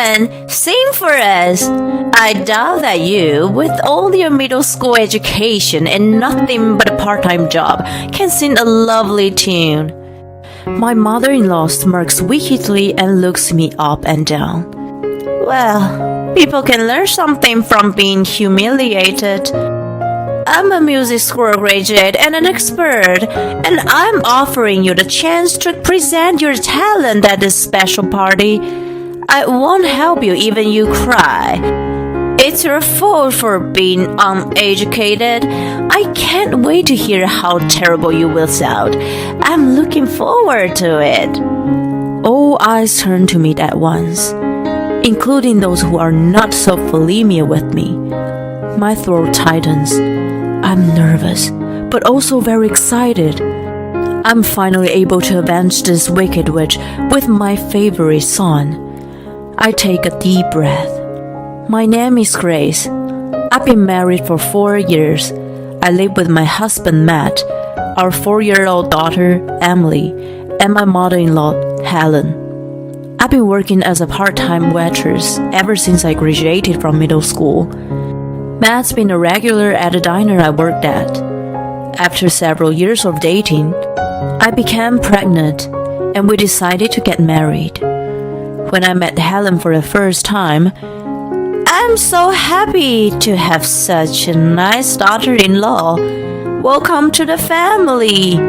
on, sing for us. I doubt that you, with all your middle school education and nothing but a part-time job, can sing a lovely tune. My mother-in-law smirks wickedly and looks me up and down. Well, people can learn something from being humiliated. I'm a music school graduate and an expert, and I'm offering you the chance to present your talent at this special party. I won't help you even you cry. It's your fault for being uneducated. I can't wait to hear how terrible you will sound. I'm looking forward to it. All eyes turn to me at once, including those who are not so familiar with me. My throat tightens. I'm nervous, but also very excited. I'm finally able to avenge this wicked witch with my favorite song. I take a deep breath. My name is Grace. I've been married for 4 years. I live with my husband Matt, our 4-year-old daughter Emily, and my mother-in-law Helen. I've been working as a part-time waitress ever since I graduated from middle school. Matt's been a regular at the diner I worked at. After several years of dating, I became pregnant and we decided to get married. When I met Helen for the first time, I'm so happy to have such a nice daughter-in-law. Welcome to the family.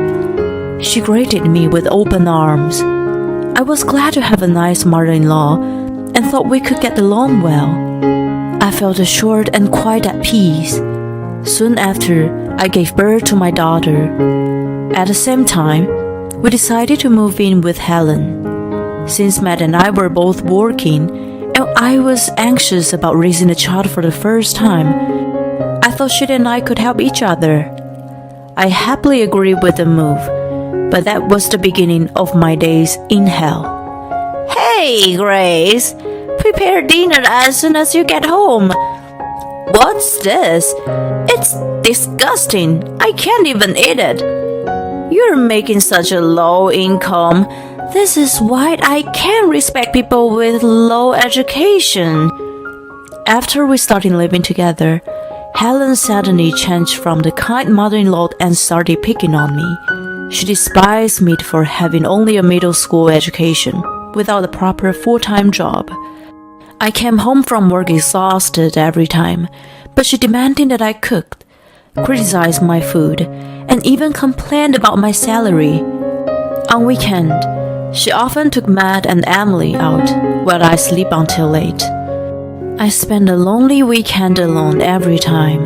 She greeted me with open arms. I was glad to have a nice mother-in-law and thought we could get along well. I felt assured and quite at peace. Soon after, I gave birth to my daughter. At the same time, we decided to move in with Helen. Since Matt and I were both working, and I was anxious about raising a child for the first time, I thought she and I could help each other. I happily agreed with the move, but that was the beginning of my days in hell. Hey, Grace! Prepare dinner as soon as you get home. What's this? It's disgusting. I can't even eat it. You're making such a low income. This is why I can't respect people with low education. After we started living together, Helen suddenly changed from the kind mother-in-law and started picking on me. She despised me for having only a middle school education without a proper full-time job. I came home from work exhausted every time, but she demanded that I cooked, criticized my food, and even complained about my salary. On weekend, she often took Matt and Emily out while I sleep until late. I spent a lonely weekend alone every time.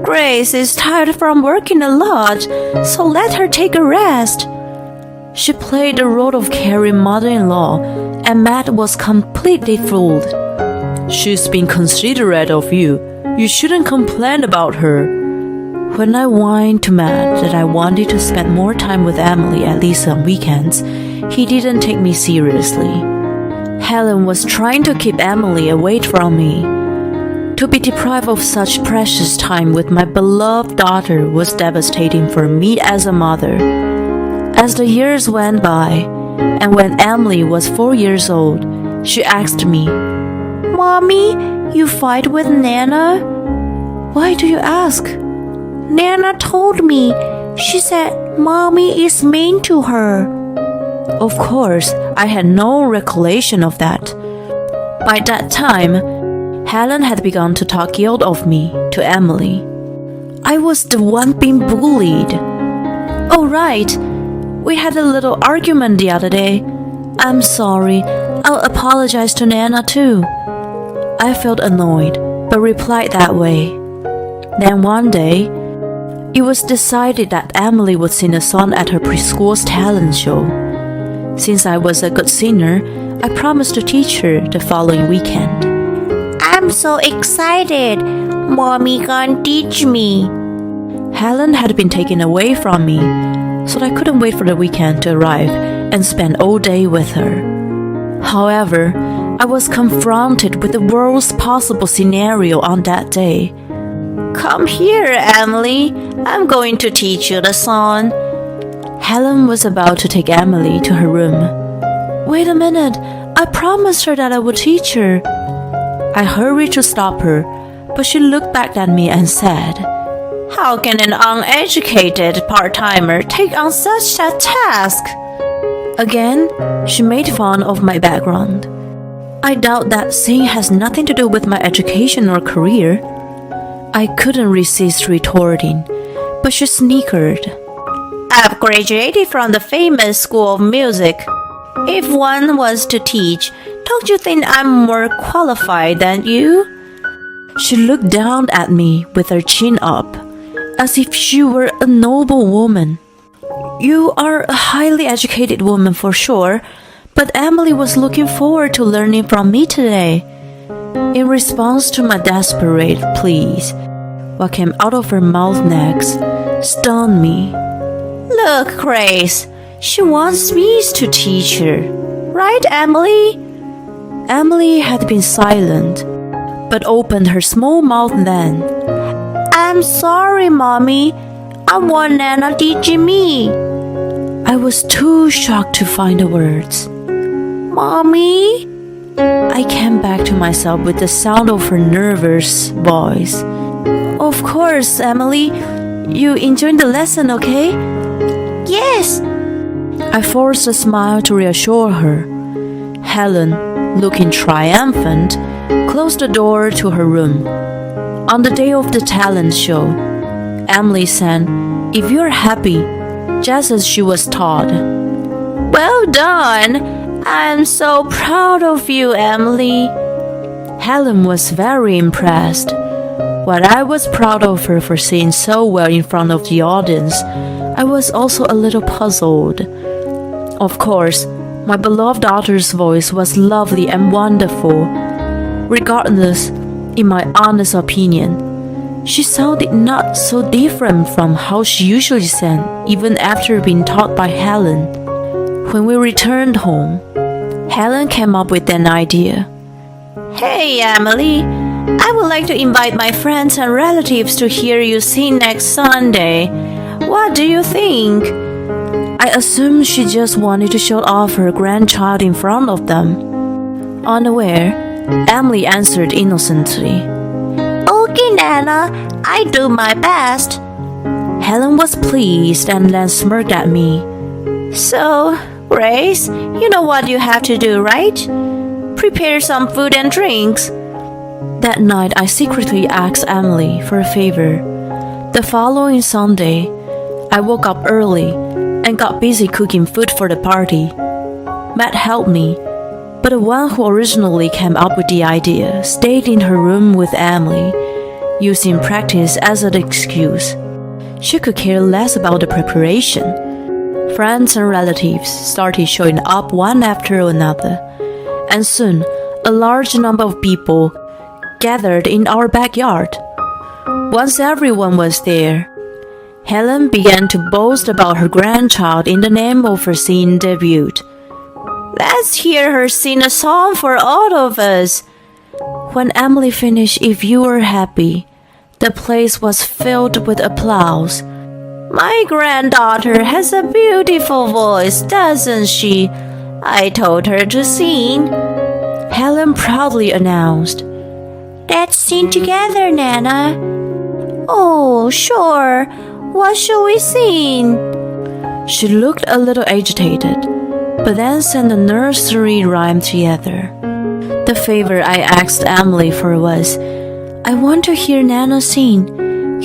Grace is tired from working a lot, so let her take a rest. She played the role of caring mother-in-law, and Matt was completely fooled. She's been considerate of you. You shouldn't complain about her. When I whined to Matt that I wanted to spend more time with Emily at least on weekends, he didn't take me seriously. Helen was trying to keep Emily away from me. To be deprived of such precious time with my beloved daughter was devastating for me as a mother. As the years went by, and when Emily was 4 years old, she asked me, "Mommy, you fight with Nana?" "Why do you ask?" "Nana told me. She said Mommy is mean to her." Of course, I had no recollection of that. By that time, Helen had begun to talk ill of me to Emily. I was the one being bullied. "Oh, right. We had a little argument the other day. I'm sorry. I'll apologize to Nana too." I felt annoyed, but replied that way. Then one day, it was decided that Emily would sing a song at her preschool's talent show. Since I was a good singer, I promised to teach her the following weekend. "I'm so excited. Mommy can teach me." Helen had been taken away from me, so I couldn't wait for the weekend to arrive and spend all day with her. However, I was confronted with the worst possible scenario on that day. "Come here, Emily. I'm going to teach you the song." Helen was about to take Emily to her room. "Wait a minute. I promised her that I would teach her. I hurried to stop her, but she looked back at me and said, "How can an uneducated part-timer take on such a task?" Again, she made fun of my background. I doubt that saying has nothing to do with my education or career. I couldn't resist retorting, but she snickered. "I've graduated from the famous School of Music. If one was to teach, don't you think I'm more qualified than you?" She looked down at me with her chin up, as if she were a noble woman. "You are a highly educated woman for sure, but Emily was looking forward to learning from me today." In response to my desperate pleas, what came out of her mouth next stunned me. "Look, Grace, she wants me to teach her. Right, Emily?" Emily had been silent, but opened her small mouth then. "I'm sorry, Mommy. I want Nana teaching me." I was too shocked to find the words. "Mommy?" I came back to myself with the sound of her nervous voice. "Of course, Emily. You enjoyed the lesson, okay?" "Yes." I forced a smile to reassure her. Helen, looking triumphant, closed the door to her room. On the day of the talent show, Emily said, "If you're happy, just as she was taught." "Well done! I'm so proud of you, Emily." Helen was very impressed. While I was proud of her for singing so well in front of the audience, I was also a little puzzled. Of course, my beloved daughter's voice was lovely and wonderful. Regardless, in my honest opinion, she sounded not so different from how she usually sang, even after being taught by Helen. When we returned home, Helen came up with an idea. "Hey, Emily, I would like to invite my friends and relatives to hear you sing next Sunday. What do you think?" I assumed she just wanted to show off her grandchild in front of them. Unaware, Emily answered innocently, "Okay, Nana, I do my best." Helen was pleased and then smirked at me. "So, Grace, you know what you have to do, right? Prepare some food and drinks." That night, I secretly asked Emily for a favor. The following Sunday, I woke up early and got busy cooking food for the party. Matt helped me, but the one who originally came up with the idea stayed in her room with Emily, using practice as an excuse. She could care less about the preparation. Friends and relatives started showing up one after another, and soon a large number of people gathered in our backyard. Once everyone was there, Helen began to boast about her grandchild in the name of her singing debut. "Let's hear her sing a song for all of us." When Emily finished "If You Were Happy," the place was filled with applause. "My granddaughter has a beautiful voice, doesn't she? I told her to sing," Helen proudly announced. "Let's sing together, Nana." "Oh, sure. What shall we sing?" She looked a little agitated, but then sang the nursery rhyme together. The favor I asked Emily for was, "I want to hear Nana sing.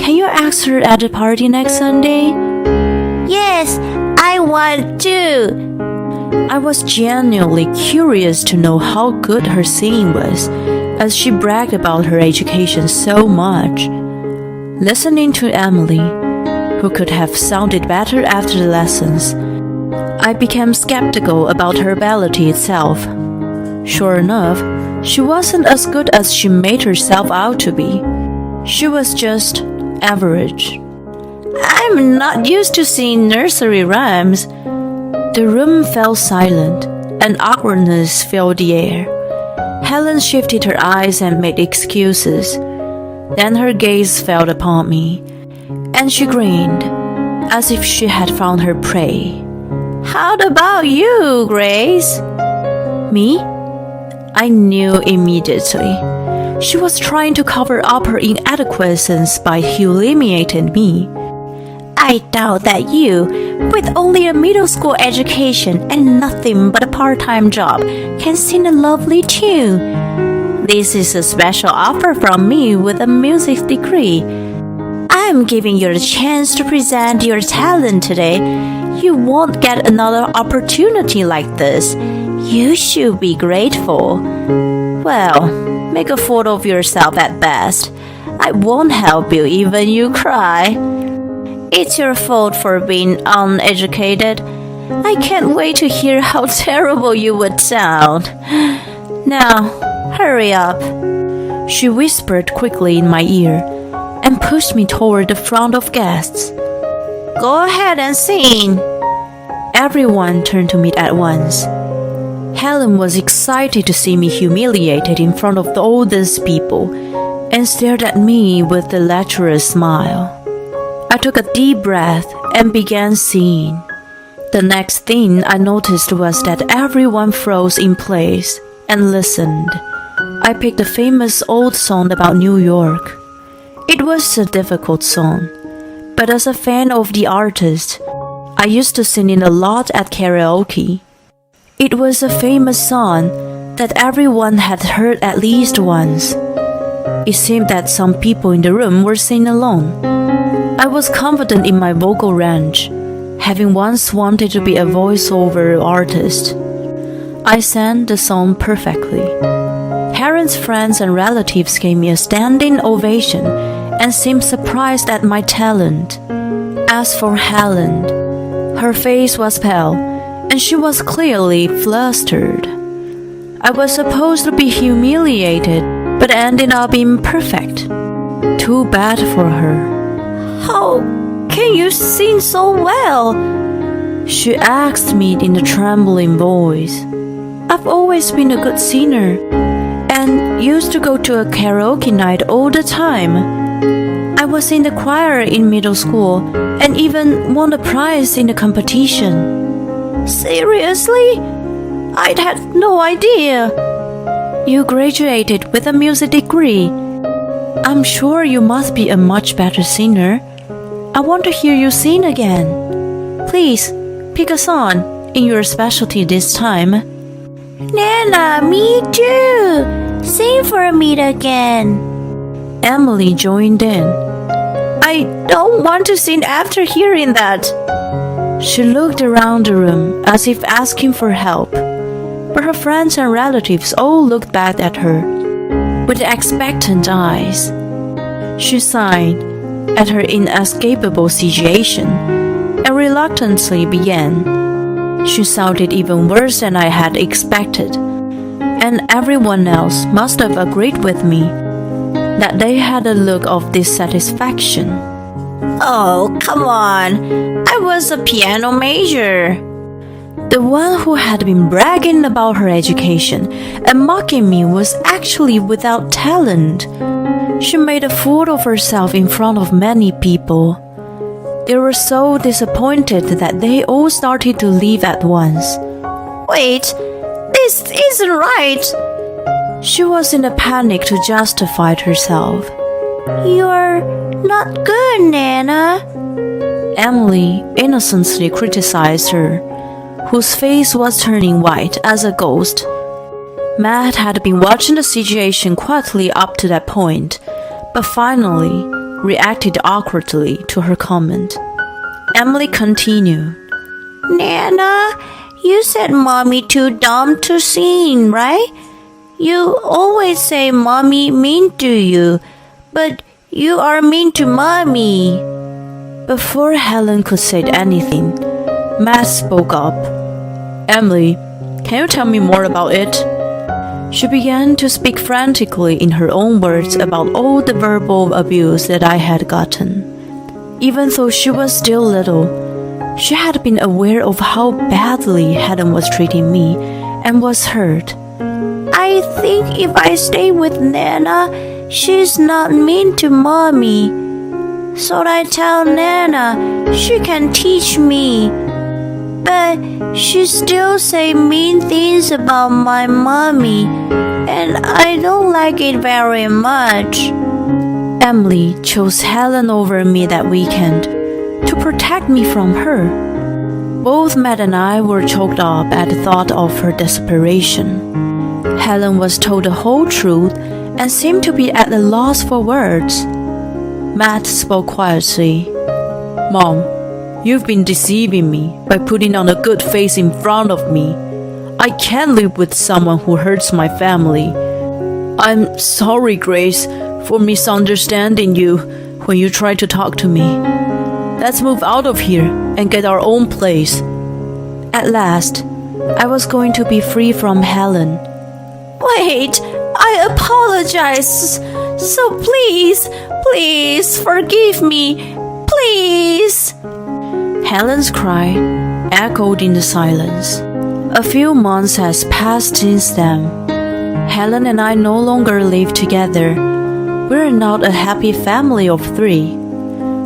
Can you ask her at the party next Sunday?" "Yes, I want to." I was genuinely curious to know how good her singing was, as she bragged about her education so much. Listening to Emily, who could have sounded better after the lessons, I became skeptical about her ability itself. Sure enough, she wasn't as good as she made herself out to be. She was just average. "I'm not used to singing nursery rhymes." The room fell silent, and awkwardness filled the air. Helen shifted her eyes and made excuses. Then her gaze fell upon me, and she grinned, as if she had found her prey. "How about you, Grace?" "Me? I knew immediately. She was trying to cover up her inadequacies by humiliating me. I doubt that you, with only a middle school education and nothing but a part-time job, can sing a lovely tune. This is a special offer from me with a music degree. I am giving you a chance to present your talent today. You won't get another opportunity like this. You should be grateful. Well, make a fool of yourself at best. I won't help you even you cry. It's your fault for being uneducated. I can't wait to hear how terrible you would sound. Now, hurry up. She whispered quickly in my ear and pushed me toward the front of guests. Go ahead and sing. Everyone turned to me at once. Helen was excited to see me humiliated in front of all these people and stared at me with a lecherous smile. I took a deep breath and began singing. The next thing I noticed was that everyone froze in place and listened. I picked a famous old song about New York. It was a difficult song, but as a fan of the artist, I used to sing it a lot at karaoke. It was a famous song that everyone had heard at least once. It seemed that some people in the room were singing along. I was confident in my vocal range, having once wanted to be a voiceover artist. I sang the song perfectly. Parents, friends, and relatives gave me a standing ovation and seemed surprised at my talent. As for Helen, her face was pale, and she was clearly flustered. I was supposed to be humiliated, but ended up being perfect. Too bad for her. How can you sing so well? She asked me in a trembling voice. I've always been a good singer and used to go to a karaoke night all the time. I was in the choir in middle school and even won a prize in the competition. Seriously? I'd had no idea. You graduated with a music degree. I'm sure you must be a much better singer. I want to hear you sing again. Please, pick a song in your specialty this time. Nana, me too. Sing for me again. Emily joined in. I don't want to sing after hearing that. She looked around the room as if asking for help, but her friends and relatives all looked back at her with expectant eyes. She sighed at her inescapable situation and reluctantly began. She sounded even worse than I had expected, and everyone else must have agreed with me that they had a look of dissatisfaction. Oh, come on. I was a piano major. The one who had been bragging about her education and mocking me was actually without talent. She made a fool of herself in front of many people. They were so disappointed that they all started to leave at once. Wait, this isn't right. She was in a panic to justify herself. You're not good, Nana. Emily innocently criticized her, whose face was turning white as a ghost. Matt had been watching the situation quietly up to that point, but finally reacted awkwardly to her comment. Emily continued. Nana, you said Mommy too dumb to sing, right? You always say Mommy mean to you, but you are mean to Mommy. Before Helen could say anything, Matt spoke up. Emily, can you tell me more about it? She began to speak frantically in her own words about all the verbal abuse that I had gotten. Even though she was still little, she had been aware of how badly Helen was treating me and was hurt. I think if I stay with Nana, she's not mean to Mommy. So I tell Nana she can teach me. But she still say mean things about my mommy, and I don't like it very much. Emily chose Helen over me that weekend to protect me from her. Both Matt and I were choked up at the thought of her desperation. Helen was told the whole truth and seemed to be at a loss for words. Matt spoke quietly. Mom, you've been deceiving me by putting on a good face in front of me. I can't live with someone who hurts my family. I'm sorry, Grace, for misunderstanding you when you tried to talk to me. Let's move out of here and get our own place. At last, I was going to be free from Helen. Wait, I apologize. So please forgive me. Please. Helen's cry echoed in the silence. A few months has passed since then. Helen and I no longer live together. We're not a happy family of 3.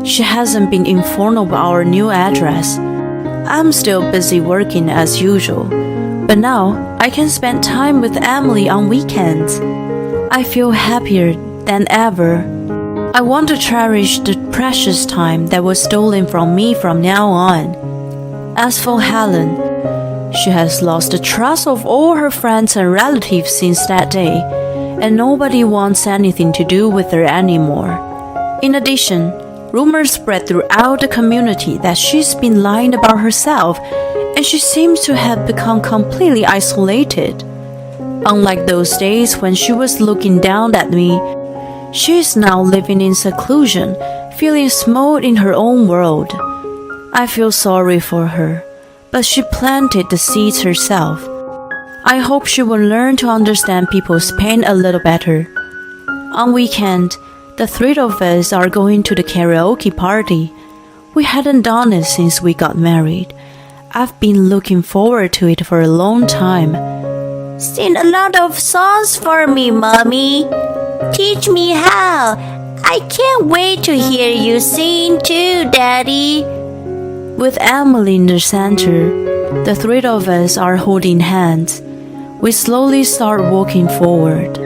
She hasn't been informed of our new address. I'm still busy working as usual, but now I can spend time with Emily on weekends. I feel happier than ever. I want to cherish the precious time that was stolen from me from now on. As for Helen, she has lost the trust of all her friends and relatives since that day, and nobody wants anything to do with her anymore. In addition, rumors spread throughout the community that she's been lying about herself, and she seems to have become completely isolated. Unlike those days when she was looking down at me, she is now living in seclusion, feeling small in her own world. I feel sorry for her, but she planted the seeds herself. I hope she will learn to understand people's pain a little better. On weekend, the 3 of us are going to the karaoke party. We hadn't done it since we got married. I've been looking forward to it for a long time. Sing a lot of songs for me, Mommy. Teach me how. I can't wait to hear you sing too, Daddy. With Emily in the center, the 3 of us are holding hands. We slowly start walking forward.